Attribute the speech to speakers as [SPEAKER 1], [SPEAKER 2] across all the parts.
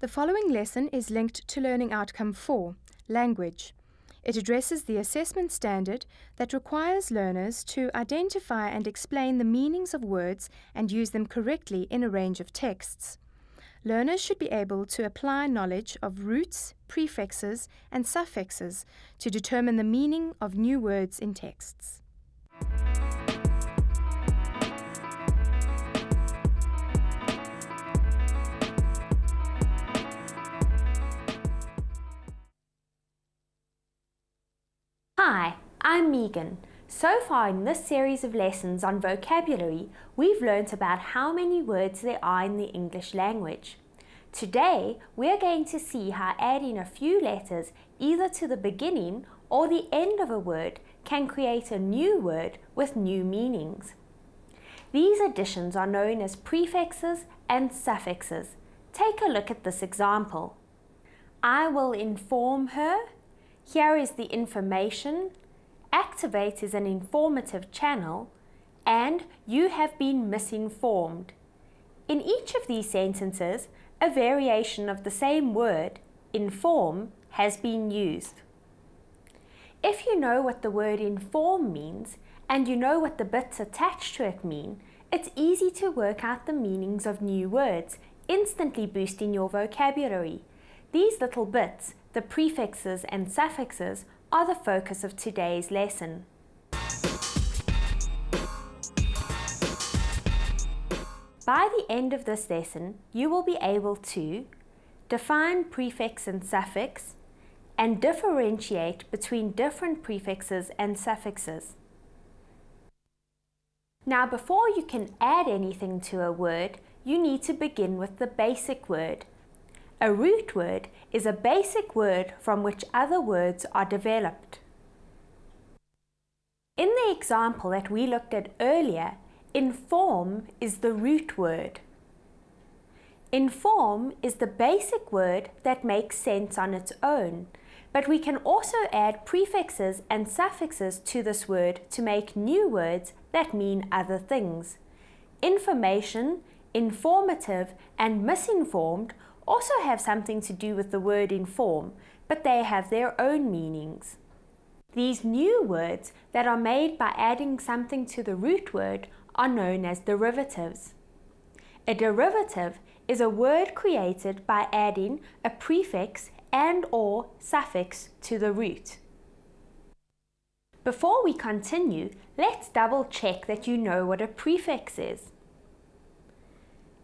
[SPEAKER 1] The following lesson is linked to Learning Outcome 4, Language. It addresses the assessment standard that requires learners to identify and explain the meanings of words and use them correctly in a range of texts. Learners should be able to apply knowledge of roots, prefixes, and suffixes to determine the meaning of new words in texts.
[SPEAKER 2] Hi, I'm Megan. So far in this series of lessons on vocabulary, we've learnt about how many words there are in the English language. Today, we are going to see how adding a few letters either to the beginning or the end of a word can create a new word with new meanings. These additions are known as prefixes and suffixes. Take a look at this example. I will inform her. Here is the information. Activate is an informative channel, and you have been misinformed. In each of these sentences, a variation of the same word, inform, has been used. If you know what the word inform means, and you know what the bits attached to it mean, it's easy to work out the meanings of new words, instantly boosting your vocabulary. These little bits, the prefixes and suffixes, are the focus of today's lesson. By the end of this lesson, you will be able to define prefix and suffix and differentiate between different prefixes and suffixes. Now, before you can add anything to a word, you need to begin with the basic word. A root word is a basic word from which other words are developed. In the example that we looked at earlier, inform is the root word. Inform is the basic word that makes sense on its own, but we can also add prefixes and suffixes to this word to make new words that mean other things. Information, informative, and misinformed also have something to do with the word inform, but they have their own meanings. These new words that are made by adding something to the root word are known as derivatives. A derivative is a word created by adding a prefix and/or suffix to the root. Before we continue, let's double check that you know what a prefix is.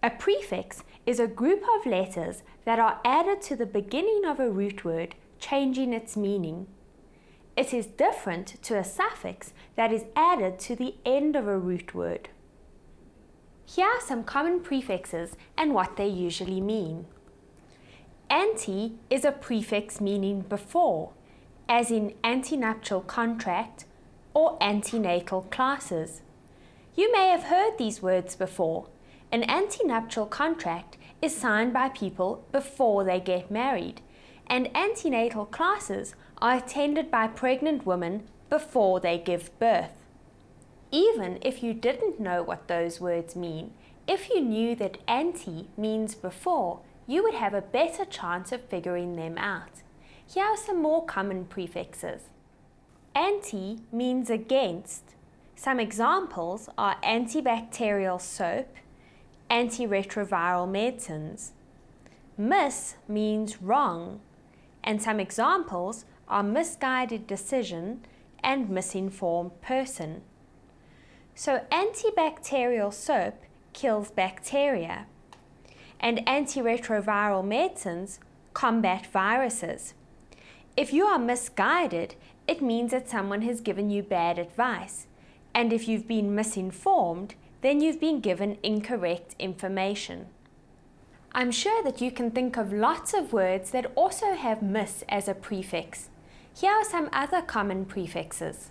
[SPEAKER 2] A prefix is a group of letters that are added to the beginning of a root word, changing its meaning. It is different to a suffix that is added to the end of a root word. Here are some common prefixes and what they usually mean. Ante is a prefix meaning before, as in antenuptial contract or antenatal classes. You may have heard these words before. An antenuptial contract is signed by people before they get married, and antenatal classes are attended by pregnant women before they give birth. Even if you didn't know what those words mean, if you knew that ante means before, you would have a better chance of figuring them out. Here are some more common prefixes. Anti means against. Some examples are antibacterial soap, antiretroviral medicines. Mis means wrong, and some examples are misguided decision and misinformed person. So antibacterial soap kills bacteria, and antiretroviral medicines combat viruses. If you are misguided, it means that someone has given you bad advice, and if you've been misinformed, then you've been given incorrect information. I'm sure that you can think of lots of words that also have mis as a prefix. Here are some other common prefixes.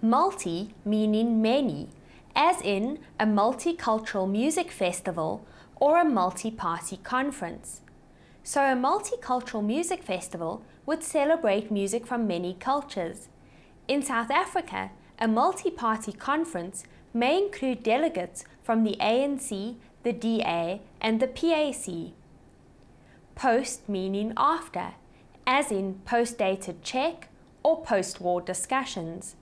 [SPEAKER 2] Multi meaning many, as in a multicultural music festival or a multi-party conference. So a multicultural music festival would celebrate music from many cultures. In South Africa, a multi-party conference may include delegates from the ANC, the DA, and the PAC. Post meaning after, as in post-dated check or post-war discussions.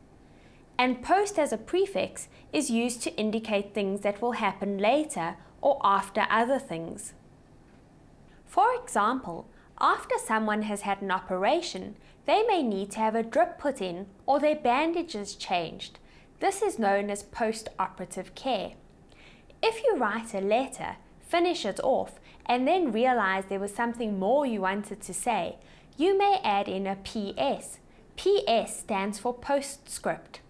[SPEAKER 2] And post as a prefix is used to indicate things that will happen later or after other things. For example, after someone has had an operation, they may need to have a drip put in or their bandages changed. This is known as post-operative care. If you write a letter, finish it off, and then realize there was something more you wanted to say, you may add in a PS. PS stands for postscript.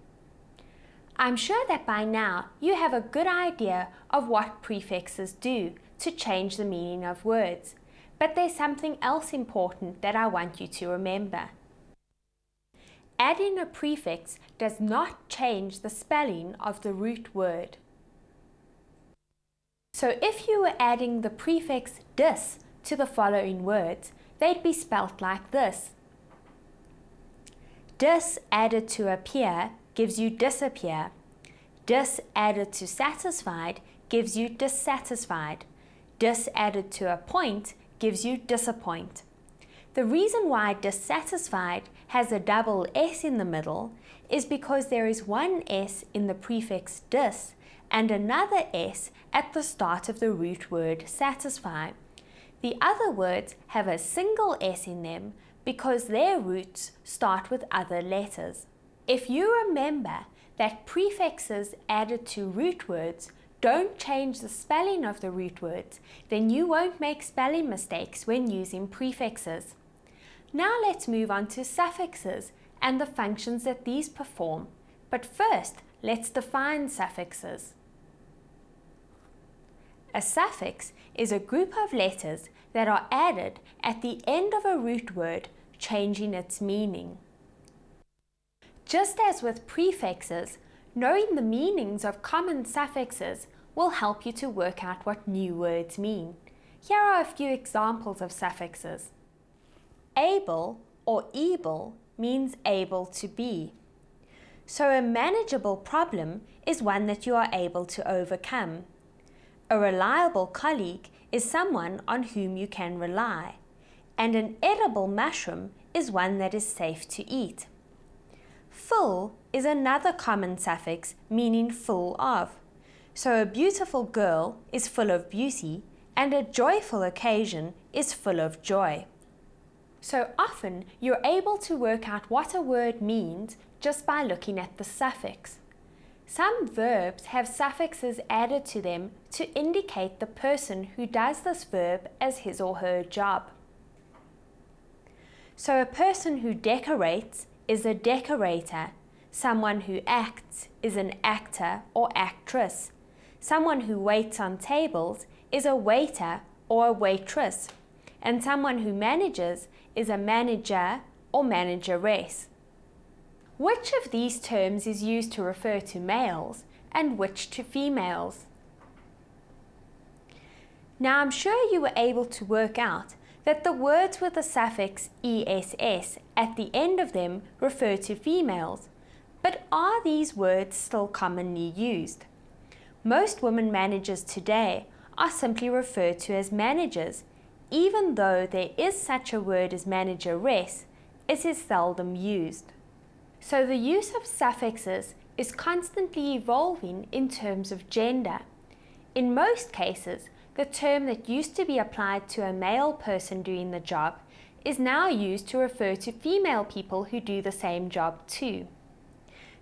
[SPEAKER 2] I'm sure that by now you have a good idea of what prefixes do to change the meaning of words, but there's something else important that I want you to remember. Adding a prefix does not change the spelling of the root word. So if you were adding the prefix dis to the following words, they'd be spelt like this. Dis added to appear gives you disappear. Dis added to satisfied gives you dissatisfied. Dis added to appoint gives you disappoint. The reason why dissatisfied has a double S in the middle is because there is one S in the prefix dis and another S at the start of the root word satisfy. The other words have a single S in them because their roots start with other letters. If you remember that prefixes added to root words don't change the spelling of the root words, then you won't make spelling mistakes when using prefixes. Now let's move on to suffixes and the functions that these perform. But first, let's define suffixes. A suffix is a group of letters that are added at the end of a root word, changing its meaning. Just as with prefixes, knowing the meanings of common suffixes will help you to work out what new words mean. Here are a few examples of suffixes. Able or able means able to be. So a manageable problem is one that you are able to overcome. A reliable colleague is someone on whom you can rely. And an edible mushroom is one that is safe to eat. Full is another common suffix meaning full of. So a beautiful girl is full of beauty and a joyful occasion is full of joy. So often you're able to work out what a word means just by looking at the suffix. Some verbs have suffixes added to them to indicate the person who does this verb as his or her job. So a person who decorates is a decorator. Someone who acts is an actor or actress. Someone who waits on tables is a waiter or a waitress. And someone who manages is a manager or manageress. Which of these terms is used to refer to males and which to females? Now I'm sure you were able to work out that the words with the suffix ess at the end of them refer to females, but are these words still commonly used? Most women managers today are simply referred to as managers, even though there is such a word as manageress, it is seldom used. So the use of suffixes is constantly evolving in terms of gender. In most cases, the term that used to be applied to a male person doing the job is now used to refer to female people who do the same job too.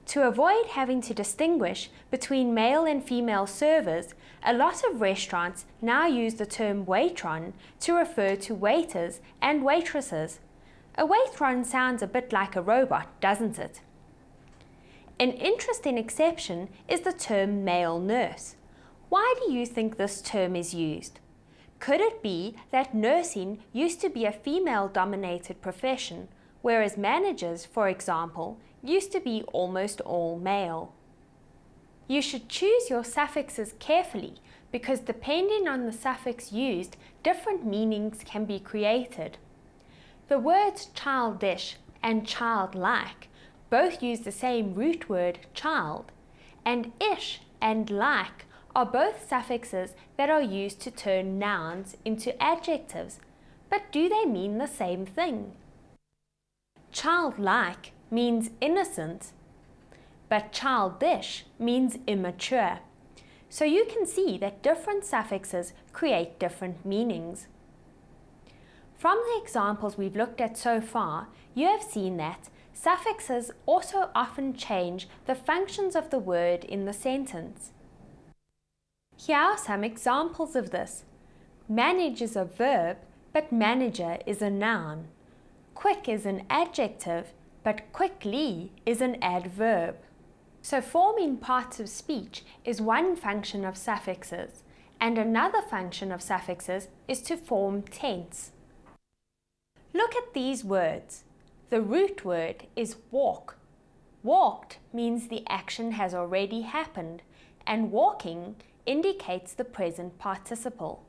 [SPEAKER 2] To avoid having to distinguish between male and female servers, a lot of restaurants now use the term waitron to refer to waiters and waitresses. A waitron sounds a bit like a robot, doesn't it? An interesting exception is the term male nurse. Why do you think this term is used? Could it be that nursing used to be a female-dominated profession, whereas managers, for example, used to be almost all male? You should choose your suffixes carefully because depending on the suffix used, different meanings can be created. The words childish and childlike both use the same root word child, and ish and like are both suffixes that are used to turn nouns into adjectives, but do they mean the same thing? Childlike means innocent, but childish means immature. So you can see that different suffixes create different meanings. From the examples we've looked at so far, you have seen that suffixes also often change the functions of the word in the sentence. Here are some examples of this. Manage is a verb, but manager is a noun. Quick is an adjective, but quickly is an adverb. So forming parts of speech is one function of suffixes, and another function of suffixes is to form tense. Look at these words. The root word is walk. Walked means the action has already happened, and walking indicates the present participle.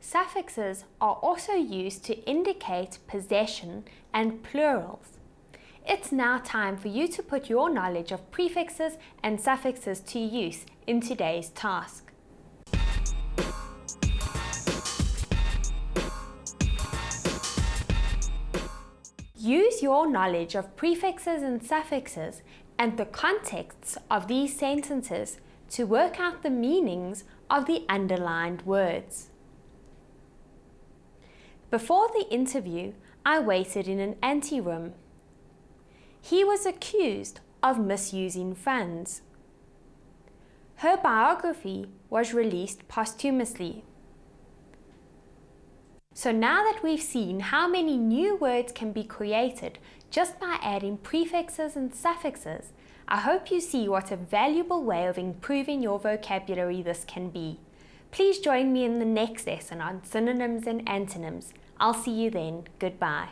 [SPEAKER 2] Suffixes are also used to indicate possession and plurals. It's now time for you to put your knowledge of prefixes and suffixes to use in today's task. Use your knowledge of prefixes and suffixes and the contexts of these sentences to work out the meanings of the underlined words. Before the interview, I waited in an anteroom. He was accused of misusing funds. Her biography was released posthumously. So now that we've seen how many new words can be created just by adding prefixes and suffixes, I hope you see what a valuable way of improving your vocabulary this can be. Please join me in the next lesson on synonyms and antonyms. I'll see you then. Goodbye.